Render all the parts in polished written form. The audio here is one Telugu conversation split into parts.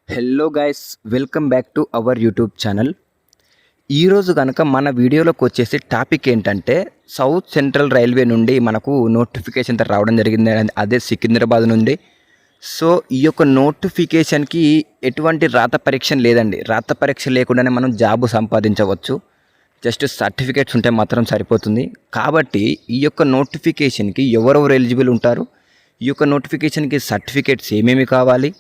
Hello guys, welcome back to our YouTube channel. ఈరోజు కనుక మన వీడియోలోకి వచ్చేసి టాపిక్ ఏంటంటే సౌత్ సెంట్రల్ రైల్వే నుండి మనకు నోటిఫికేషన్ రావడం జరిగింది. అదే సికింద్రాబాద్ నుండి. సో ఈ యొక్క నోటిఫికేషన్కి ఎటువంటి రాత పరీక్ష లేదండి. రాత పరీక్ష లేకుండానే మనం జాబ్ సంపాదించవచ్చు. జస్ట్ సర్టిఫికేట్స్ ఉంటే మాత్రం సరిపోతుంది. కాబట్టి ఈ యొక్క నోటిఫికేషన్కి ఎవరెవరు ఎలిజిబుల్ ఉంటారు, ఈ యొక్క నోటిఫికేషన్కి సర్టిఫికేట్స్ ఏమేమి కావాలి,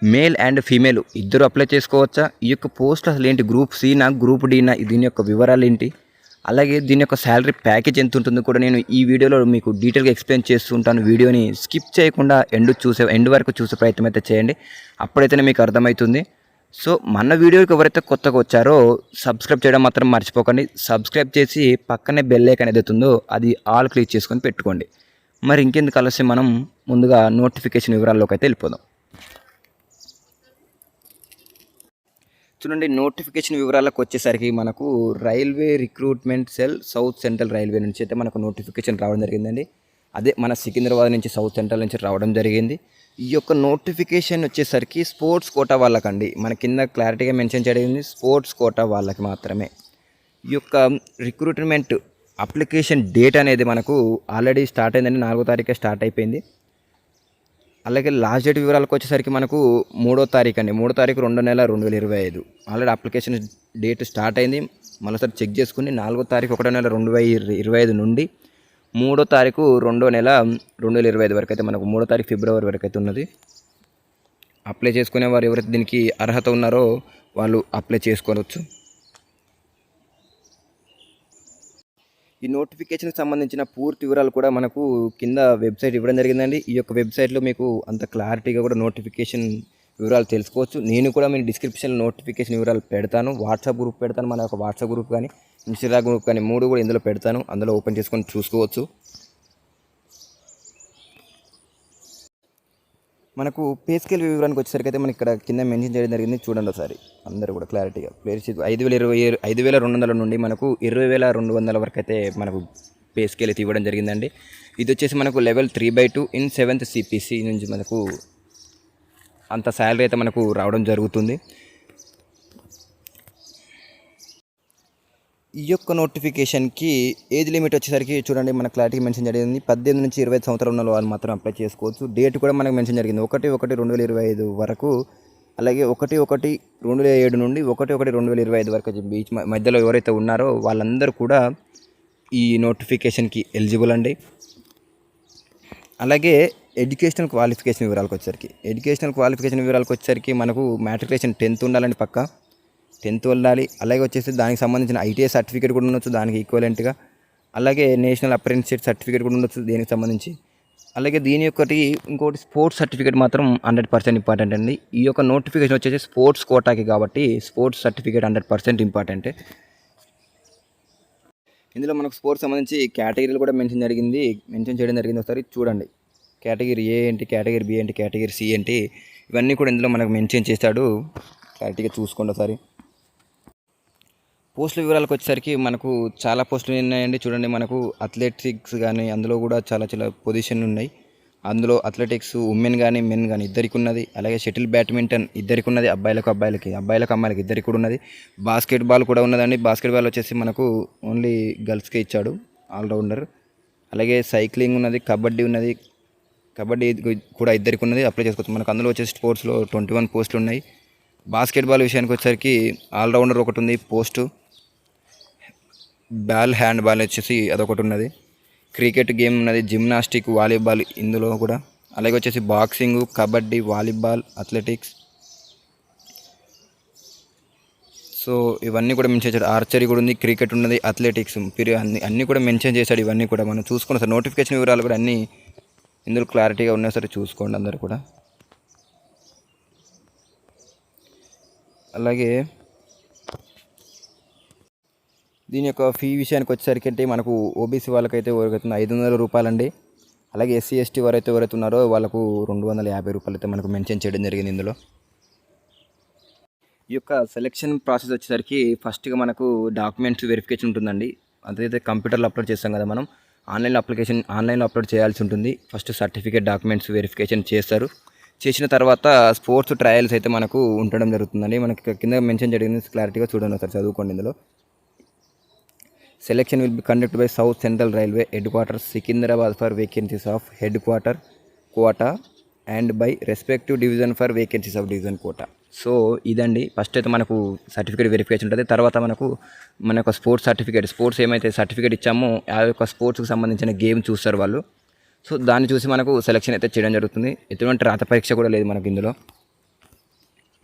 మేల్ అండ్ ఫీమేల్ ఇద్దరు అప్లై చేసుకోవచ్చా, ఈ యొక్క పోస్ట్ అసలు ఏంటి, గ్రూప్ సినా గ్రూప్ డీనా, దీని యొక్క వివరాలు ఏంటి, అలాగే దీని యొక్క శాలరీ ప్యాకేజ్ ఎంత ఉంటుందో కూడా నేను ఈ వీడియోలో మీకు డీటెయిల్గా ఎక్స్ప్లెయిన్ చేస్తూ ఉంటాను. వీడియోని స్కిప్ చేయకుండా ఎండ్ వరకు చూసే ప్రయత్నం అయితే చేయండి. అప్పుడైతేనే మీకు అర్థమవుతుంది. సో మన వీడియోకి ఎవరైతే కొత్తగా వచ్చారో సబ్స్క్రైబ్ చేయడం మాత్రం మర్చిపోకండి. సబ్స్క్రైబ్ చేసి పక్కనే బెల్ ఐకాన్ ఏదైతుందో అది ఆల్ క్లిక్ చేసుకొని పెట్టుకోండి. మరి ఇంకెందుకు ఆలస్యం, మనం ముందుగా నోటిఫికేషన్ వివరాల్లోకి అయితే వెళ్ళిపోదాం. చూడండి, నోటిఫికేషన్ వివరాలకు వచ్చేసరికి మనకు railway recruitment cell south central railway నుంచి అయితే మనకు నోటిఫికేషన్ రావడం జరిగిందండి. అదే మన సికింద్రాబాద్ నుంచి సౌత్ సెంట్రల్ నుంచి రావడం జరిగింది. ఈ యొక్క నోటిఫికేషన్ వచ్చేసరికి స్పోర్ట్స్ కోటా వాళ్ళకండి. మన కింద క్లారిటీగా మెన్షన్ చేయడం స్పోర్ట్స్ కోటా వాళ్ళకి మాత్రమే. ఈ యొక్క రిక్రూట్మెంట్ అప్లికేషన్ డేట్ అనేది మనకు ఆల్రెడీ స్టార్ట్ అయిందండి. 4వ తారీఖే స్టార్ట్ అయిపోయింది. అలాగే లాస్ట్ డేట్ వివరాలకు వచ్చేసరికి మనకు 3వ తారీఖు అండి. 3వ తారీఖు 2వ నెల 2025. ఆల్రెడీ అప్లికేషన్ డేట్ స్టార్ట్ అయింది. మరోసారి చెక్ చేసుకుని 4వ తారీఖు 1వ నెల 2025 నుండి 3వ తారీఖు 2వ నెల 2025 వరకు అయితే మనకు 3వ తారీఖు ఫిబ్రవరి వరకు అయితే ఉన్నది. అప్లై చేసుకునే వారు ఎవరైతే దీనికి అర్హత ఉన్నారో వాళ్ళు అప్లై చేసుకోవచ్చు. ఈ నోటిఫికేషన్కి సంబంధించిన పూర్తి వివరాలు కూడా మనకు కింద వెబ్సైట్ ఇవ్వడం జరిగిందండి. ఈ యొక్క వెబ్సైట్లో మీకు అంత క్లారిటీగా కూడా నోటిఫికేషన్ వివరాలు తెలుసుకోవచ్చు. నేను కూడా మీ డిస్క్రిప్షన్లో నోటిఫికేషన్ వివరాలు పెడతాను. వాట్సాప్ గ్రూప్ పెడతాను, మన యొక్క వాట్సాప్ గ్రూప్ కానీ ఇన్స్టాగ్రామ్ గ్రూప్ కానీ 3 కూడా ఇందులో పెడతాను. అందులో ఓపెన్ చేసుకొని చూసుకోవచ్చు. మనకు పే స్కేల్ వివరానికి వచ్చేసరికి అయితే మనకి ఇక్కడ కింద మెన్షన్ చేయడం జరిగింది. చూడండి ఒకసారి అందరూ కూడా క్లారిటీగా. ప్లేస్ 5,200 నుండి మనకు 20,200 వరకు అయితే మనకు పే స్కేల్ అయితే ఇవ్వడం జరిగిందండి. ఇది వచ్చేసి మనకు లెవెల్ 3/2 ఇన్ 7th CPC నుంచి మనకు అంత శాలరీ అయితే మనకు రావడం జరుగుతుంది. ఈ యొక్క నోటిఫికేషన్కి ఏజ్ లిమిట్ వచ్చేసరికి చూడండి, మన క్లారిటీ మెన్షన్ జరిగింది. 18 నుంచి 25 సంవత్సరాలు ఉన్న వాళ్ళు మాత్రం అప్లై చేసుకోవచ్చు. డేట్ కూడా మనకు మెన్షన్ జరిగింది 1/1/2025 వరకు. అలాగే 1/1/2007 నుండి 1/1/2025 వరకు బీచ్ మధ్యలో ఎవరైతే ఉన్నారో వాళ్ళందరూ కూడా ఈ నోటిఫికేషన్కి ఎలిజిబుల్ అండి. అలాగే ఎడ్యుకేషనల్ క్వాలిఫికేషన్ వివరాలకు వచ్చేసరికి మనకు మ్యాట్రికులేషన్ 10th ఉండాలండి, పక్కా 10th ఉండాలి. అలాగే వచ్చేసి దానికి సంబంధించిన ITI సర్టిఫికేట్ కూడా ఉండొచ్చు దానికి ఈక్వలెంట్గా. అలాగే నేషనల్ అప్రెంటిస్షిప్ సర్టిఫికేట్ కూడా ఉండొచ్చు దీనికి సంబంధించి. అలాగే ఇంకోటి స్పోర్ట్స్ సర్టిఫికేట్ మాత్రం 100% ఇంపార్టెంట్ అండి. ఈ యొక్క నోటిఫికేషన్ వచ్చేసి స్పోర్ట్స్ కోటాకి కాబట్టి స్పోర్ట్స్ సర్టిఫికేట్ 100% ఇంపార్టెంటే. ఇందులో మనకు స్పోర్ట్స్ సంబంధించి కేటగిరీలు కూడా మెన్షన్ చేయడం జరిగింది. ఒకసారి చూడండి, కేటగిరీ ఏ ఏంటి, కేటగిరీ బి ఏంటి, కేటగిరీ సి ఏంటి, ఇవన్నీ కూడా ఇందులో మనకు మెన్షన్ చేస్తాడు. క్లారిటీగా చూసుకోండి ఒకసారి. పోస్టుల వివరాలకు వచ్చేసరికి మనకు చాలా పోస్టులు ఉన్నాయండి. చూడండి, మనకు అథ్లెటిక్స్ కానీ అందులో కూడా చాలా పొజిషన్లు ఉన్నాయి. అందులో అథ్లెటిక్స్ ఉమెన్ కానీ మెన్ కానీ ఇద్దరికి ఉన్నది. అలాగే షటిల్ బ్యాడ్మింటన్ ఇద్దరికి ఉన్నది, అబ్బాయిలకు అమ్మాయిలకు ఇద్దరికి కూడా ఉన్నది. బాస్కెట్బాల్ కూడా ఉన్నదండి. బాస్కెట్బాల్ వచ్చేసి మనకు ఓన్లీ గర్ల్స్కే ఇచ్చాడు, ఆల్రౌండర్. అలాగే సైక్లింగ్ ఉన్నది, కబడ్డీ ఉన్నది. కబడ్డీ కూడా ఇద్దరికి ఉన్నది, అప్లై చేసుకోవచ్చు. మనకు అందులో వచ్చేసి స్పోర్ట్స్లో 21 పోస్టులు ఉన్నాయి. బాస్కెట్బాల్ విషయానికి వచ్చేసరికి ఆల్రౌండర్ ఒకటి ఉంది పోస్టు. హ్యాండ్ బాల్ వచ్చేసి అదొకటి ఉన్నది. క్రికెట్ గేమ్ ఉన్నది, జిమ్నాస్టిక్, వాలీబాల్ ఇందులో కూడా. అలాగే వచ్చేసి boxing, kabaddi, volleyball, athletics. So ఇవన్నీ కూడా మెన్షన్ చేశాడు. ఆర్చరీ కూడా ఉంది, క్రికెట్ ఉన్నది, అథ్లెటిక్స్ అన్నీ కూడా మెన్షన్ చేశాడు. ఇవన్నీ కూడా మనం చూసుకోండి సార్. నోటిఫికేషన్ వివరాలు కూడా అన్నీ ఇందులో క్లారిటీగా ఉన్నాయి సరే, చూసుకోండి అందరు కూడా. అలాగే దీని యొక్క ఫీ విషయానికి వచ్చేసరికి అంటే మనకు ఓబీసీ వాళ్ళకైతే ఎవరికైతే 500 రూపాయలండి. అలాగే SC ST వారైతే ఎవరైతే ఉన్నారో వాళ్ళకు 250 రూపాయలు అయితే మనకు మెన్షన్ చేయడం జరిగింది ఇందులో. ఈ యొక్క సెలెక్షన్ ప్రాసెస్ వచ్చేసరికి ఫస్ట్గా మనకు డాక్యుమెంట్స్ వెరిఫికేషన్ ఉంటుందండి. అదైతే కంప్యూటర్లో అప్లోడ్ చేస్తాం కదా మనం, ఆన్లైన్లో అప్లోడ్ చేయాల్సి ఉంటుంది. ఫస్ట్ సర్టిఫికేట్ డాక్యుమెంట్స్ వెరిఫికేషన్ చేస్తారు. చేసిన తర్వాత స్పోర్ట్స్ ట్రయల్స్ అయితే మనకు ఉండడం జరుగుతుందండి. మనకి కింద మెన్షన్ జరిగింది, క్లారిటీగా చూడండి ఒకసారి చదువుకోండి. ఇందులో selection will be conduct by south central railway headquarters Secunderabad for vacancies of headquarter quota and by respective division for vacancies of division quota. So ఇదండి, ఫస్ట్ అయితే మనకు సర్టిఫికేట్ వెరిఫికేషన్ ఉంటుంది. తర్వాత మన యొక్క స్పోర్ట్స్ సర్టిఫికేట్, స్పోర్ట్స్ ఏమైతే సర్టిఫికేట్ ఇచ్చామో ఆ యొక్క స్పోర్ట్స్కి సంబంధించిన గేమ్ చూస్తారు వాళ్ళు. సో దాన్ని చూసి మనకు సెలెక్షన్ అయితే చేయడం జరుగుతుంది. ఎటువంటి రాత పరీక్ష కూడా లేదు మనకు ఇందులో.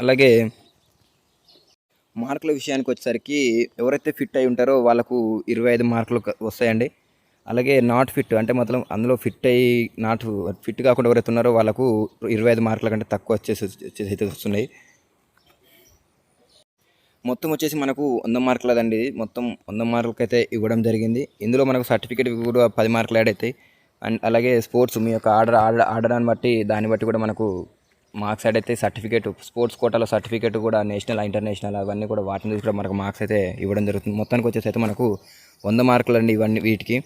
అలాగే మార్కుల విషయానికి వచ్చేసరికి ఎవరైతే ఫిట్ అయి ఉంటారో వాళ్ళకు 25 మార్కులు వస్తాయండి. అలాగే నాట్ ఫిట్ అంటే మొత్తం అందులో ఫిట్ కాకుండా ఎవరైతే ఉన్నారో వాళ్ళకు 25 మార్కుల కంటే తక్కువ వచ్చేసి వస్తున్నాయి. మొత్తం వచ్చేసి మనకు 100 మార్కులదండి. మొత్తం 100 మార్కులకైతే ఇవ్వడం జరిగింది. ఇందులో మనకు సర్టిఫికేట్ కూడా 10 మార్కులు యాడ్ అవుతాయి. అండ్ అలాగే స్పోర్ట్స్ మీ యొక్క ఆర్డరాన్ని బట్టి దాన్ని బట్టి కూడా మనకు మార్క్స్ యాడ్ అయితే సర్టిఫికేట్, స్పోర్ట్స్ కోటాలో సర్టిఫికేట్ కూడా నేషనల్ ఇంటర్నేషనల్ అవన్నీ కూడా వాటిని చూసి కూడా మనకు మార్క్స్ అయితే ఇవ్వడం జరుగుతుంది. మొత్తానికి వచ్చేసి అయితే మనకు 100 మార్కులు అండి ఇవన్నీ. వీటికి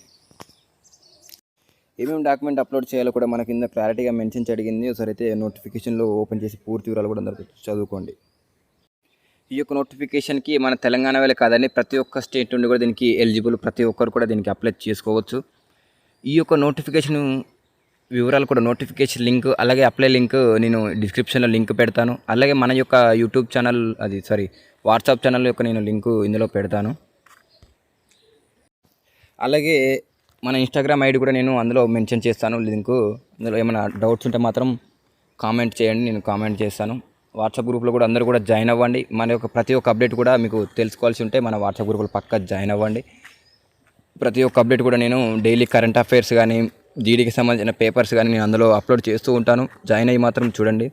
ఏమేమి డాక్యుమెంట్ అప్లోడ్ చేయాలో కూడా మనకి కింద క్లారిటీగా మెన్షన్ జరిగింది. ఒకసారి అయితే నోటిఫికేషన్లో ఓపెన్ చేసి పూర్తి వివరాలు కూడా అందరికీ చదువుకోండి. ఈ యొక్క నోటిఫికేషన్కి మన తెలంగాణ వేళ కాదండి, ప్రతి ఒక్క స్టేట్ నుండి కూడా దీనికి ఎలిజిబుల్, ప్రతి ఒక్కరు కూడా దీనికి అప్లై చేసుకోవచ్చు. ఈ యొక్క నోటిఫికేషన్ వివరాలు కూడా, నోటిఫికేషన్ లింక్ అలాగే అప్లై లింక్ నేను డిస్క్రిప్షన్లో లింక్ పెడతాను. అలాగే మన యొక్క యూట్యూబ్ ఛానల్ వాట్సాప్ ఛానల్ యొక్క నేను లింకు ఇందులో పెడతాను. అలాగే మన ఇన్స్టాగ్రామ్ ఐడి కూడా నేను అందులో మెన్షన్ చేస్తాను లింకు. అందులో ఏమైనా డౌట్స్ ఉంటే మాత్రం కామెంట్ చేయండి, నేను కామెంట్ చేస్తాను. వాట్సాప్ గ్రూప్లో కూడా అందరూ కూడా జాయిన్ అవ్వండి. మన యొక్క ప్రతి ఒక్క అప్డేట్ కూడా మీకు తెలుసుకోవాల్సి ఉంటే మన వాట్సాప్ గ్రూప్లో పక్కా జాయిన్ అవ్వండి. ప్రతి ఒక్క అప్డేట్ కూడా నేను డైలీ కరెంట్ అఫైర్స్ కానీ జీడీకి సంబంధించిన పేపర్స్ కానీ నేను అందులో అప్లోడ్ చేస్తూ ఉంటాను. జాయిన్ అయ్యి మాత్రం చూడండి.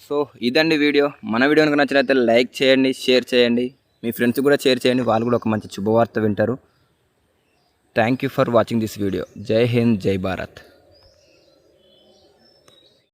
సో ఇదండి వీడియో. మన వీడియో కనుక నచ్చినట్లయితే లైక్ చేయండి, షేర్ చేయండి, మీ ఫ్రెండ్స్ కూడా షేర్ చేయండి, వాళ్ళు కూడా ఒక మంచి శుభవార్త వింటారు. Thank you for watching this video. జై హింద్, జై భారత్.